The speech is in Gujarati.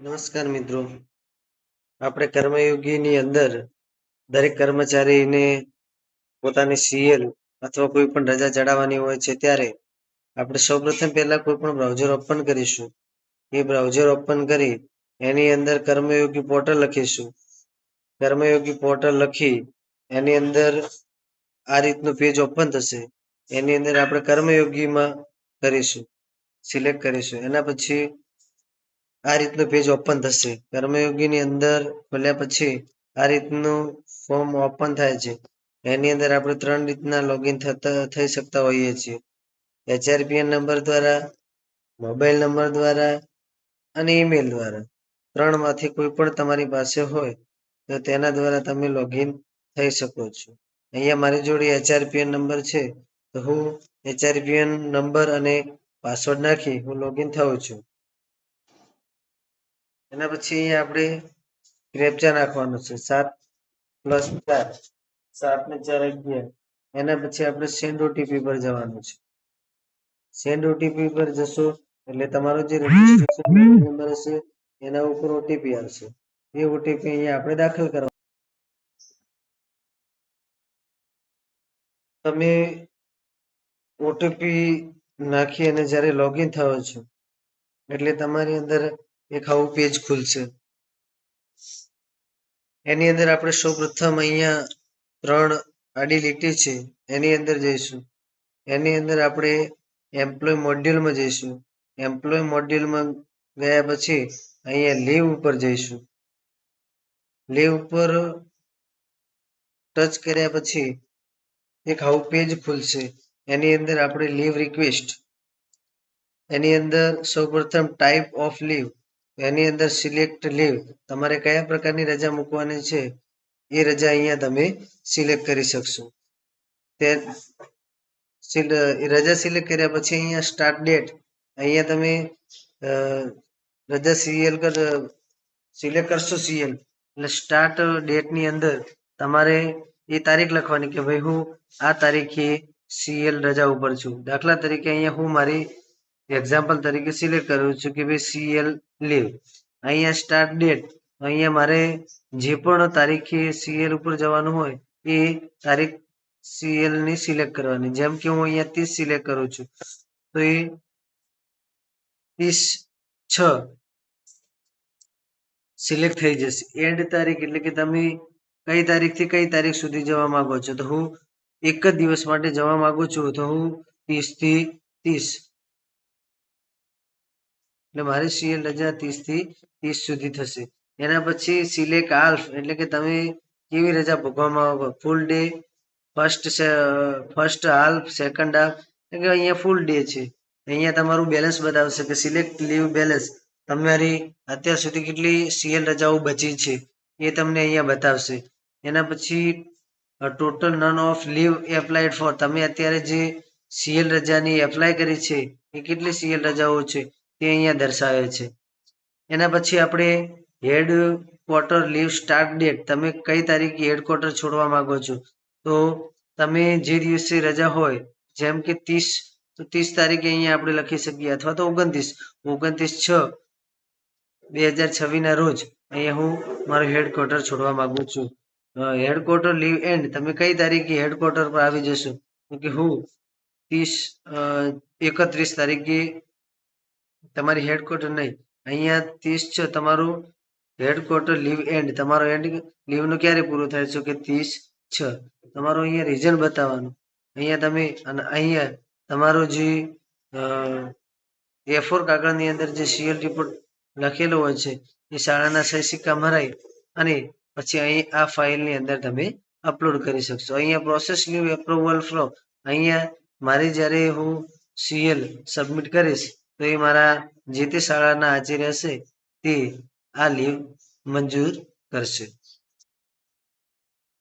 નમસ્કાર મિત્રો, આપણે કર્મયોગીની અંદર દરેક કર્મચારીને પોતાની સીએલ અથવા કોઈ પણ રજા ચડાવવાની હોય છે ત્યારે આપણે સૌપ્રથમ પહેલા કોઈ પણ બ્રાઉઝર ઓપન કરીશું. એ બ્રાઉઝર ઓપન કરી એની અંદર કર્મયોગી પોર્ટલ લખીશું. કર્મયોગી પોર્ટલ લખી એની અંદર આ રીતનું પેજ ઓપન થશે. એની અંદર આપણે કર્મયોગીમાં કરીશું, સિલેક્ટ કરીશું. એના પછી આ રીતનું પેજ ઓપન થશે. કર્મયોગીની અંદર ખોલ્યા પછી આ રીતનું ફોર્મ ઓપન થાય છે. એની અંદર આપણે 3 રીતના લોગિન થઈ શકતા હોઈએ છીએ. HRPN નંબર દ્વારા, મોબાઈલ નંબર દ્વારા અને ઈમેલ દ્વારા. 3 માંથી કોઈ પણ તમારી પાસે હોય તો તેના દ્વારા તમે લોગિન થઈ શકો છો. અહીંયા મારી જોડે HRPN નંબર છે તો હું HRPN નંબર અને પાસવર્ડ નાખી હું લોગિન થાઉં છું. એના પછી અહીંયા આપણે કેપ્ચા નાખવાનું છે 7+4 7 ને 4 11. એના પછી આપણે સેન્ડ ઓટીપી પર જવાનું છે. સેન્ડ ઓટીપી પર જશો એટલે તમારો જે રજીસ્ટ્રેશન નંબર હશે એના ઉપર ઓટીપી આવશે. એ ઓટીપી અહીંયા આપણે દાખલ કરવાનો. તમે ઓટીપી નાખી અને જ્યારે લોગિન થાઓ છો એટલે તમારી અંદર એક આવું પેજ ખુલશે. એની અંદર આપણે સૌપ્રથમ અહીંયા 3 આડી લીટી છે એની અંદર જઈશું. એની અંદર આપણે એમ્પ્લોય મોડ્યુલમાં જઈશું. એમ્પ્લોય મોડ્યુલમાં ગયા પછી અહીંયા લીવ ઉપર જઈશું. લીવ ઉપર ટચ કર્યા પછી એક આવું પેજ ખુલશે. એની અંદર આપણે લીવ રિક્વેસ્ટ, એની અંદર સૌપ્રથમ ટાઈપ ઓફ લીવ, એની અંદર સિલેક્ટ લીવ, તમારે કયા પ્રકારની રજા મૂકવાની છે એ રજા અહીંયા તમે સિલેક્ટ કરી શકશો. તે રજા સિલેક્ટ કર્યા પછી અહીંયા સ્ટાર્ટ ડેટ, અહીંયા તમે રજા સિલેક્ટ કરશો સીએલ એટલે સ્ટાર્ટ ડેટની અંદર તમારે એ તારીખ લખવાની કે ભાઈ હું આ તારીખે સીએલ રજા ઉપર છું. દાખલા તરીકે અહીંયા હું મારી એક્ઝામ્પલ તરીકે સિલેક્ટ કરું છું કે ભાઈ સીએલ લીવ. અહીંયા સ્ટાર્ટ ડેટ, અહીંયા મારે જે પણ તારીખે સીએલ ઉપર જવાનું હોય એ તારીખ સીએલ ની સિલેક્ટ કરવાની. જેમ કે હું અહીંયા 30 સિલેક્ટ કરું છું તો એ 30/6 સિલેક્ટ થઈ જશે. એન્ડ તારીખ એટલે કે તમે કઈ તારીખથી કઈ તારીખ સુધી જવા માંગો છો. તો હું એક જ દિવસ માટે જવા માંગુ છું તો હું 30 થી 30 એટલે મારી સીએલ રજા 30 થી 30 સુધી થશે. એના પછી સિલેક્ટ હાલ્ફ એટલે કે તમે કેવી રજા ભોગવવા માંગો, full day, first half, second half. એટલે કે અહીંયા ફૂલ ડે છે. અહીંયા તમારું બેલેન્સ બતાવશે કે સિલેક્ટ લીવ બેલેન્સ, તમારી અત્યાર સુધી કેટલી સીએલ રજાઓ બચી છે એ તમને અહીંયા બતાવશે. એના પછી ટોટલ નન ઓફ લીવ એપ્લાઇડ ફોર, તમે અત્યારે જે સીએલ રજાની એપ્લાય કરી છે એ કેટલી સીએલ રજાઓ છે તે અહીંયા દર્શાવે છે. એના પછી આપણે head quarter leave start date, તમે કઈ તારીખે હેડક્વાર્ટર છોડવા માંગો છો. તો તમે જે દિવસે રજા હોય જેમ કે 30 તો 30 તારીખે અહીંયા આપણે લખી શકીએ અથવા તો 29/6/2026 ના રોજ અહીંયા હું મારું હેડક્વાર્ટર છોડવા માંગુ છું. હેડક્વાર્ટર લીવ એન્ડ, તમે કઈ તારીખે હેડક્વાર્ટર પર આવી જશો કે હું 31 તારીખે તમારી હેડક્વાર્ટર નહીં, અહીંયા 30/6 તમારું હેડક્વાર્ટર લીવ એન્ડ, તમારો એન્ડ લીવનો ક્યારે પૂરો થાય છે કે 30/6. તમારું અહીંયા રીઝન બતાવવાનું. અહીંયા તમે અને અહીંયા તમારો જે A4 કાગળની અંદર જે સીએલ રિપોર્ટ લખેલો હોય છે એ શાળાના સહી સિક્કા મરાઈ અને પછી અહીં આ ફાઇલની અંદર તમે અપલોડ કરી શકશો. અહીંયા પ્રોસેસ લીવ એપ્રુવલ ફ્રોમ, અહીંયા મારી જ્યારે હું સીએલ સબમિટ કરીશ તો એ મારા જે તે શાળાના આચાર્ય હશે તે આ લીવ મંજૂર કરશે.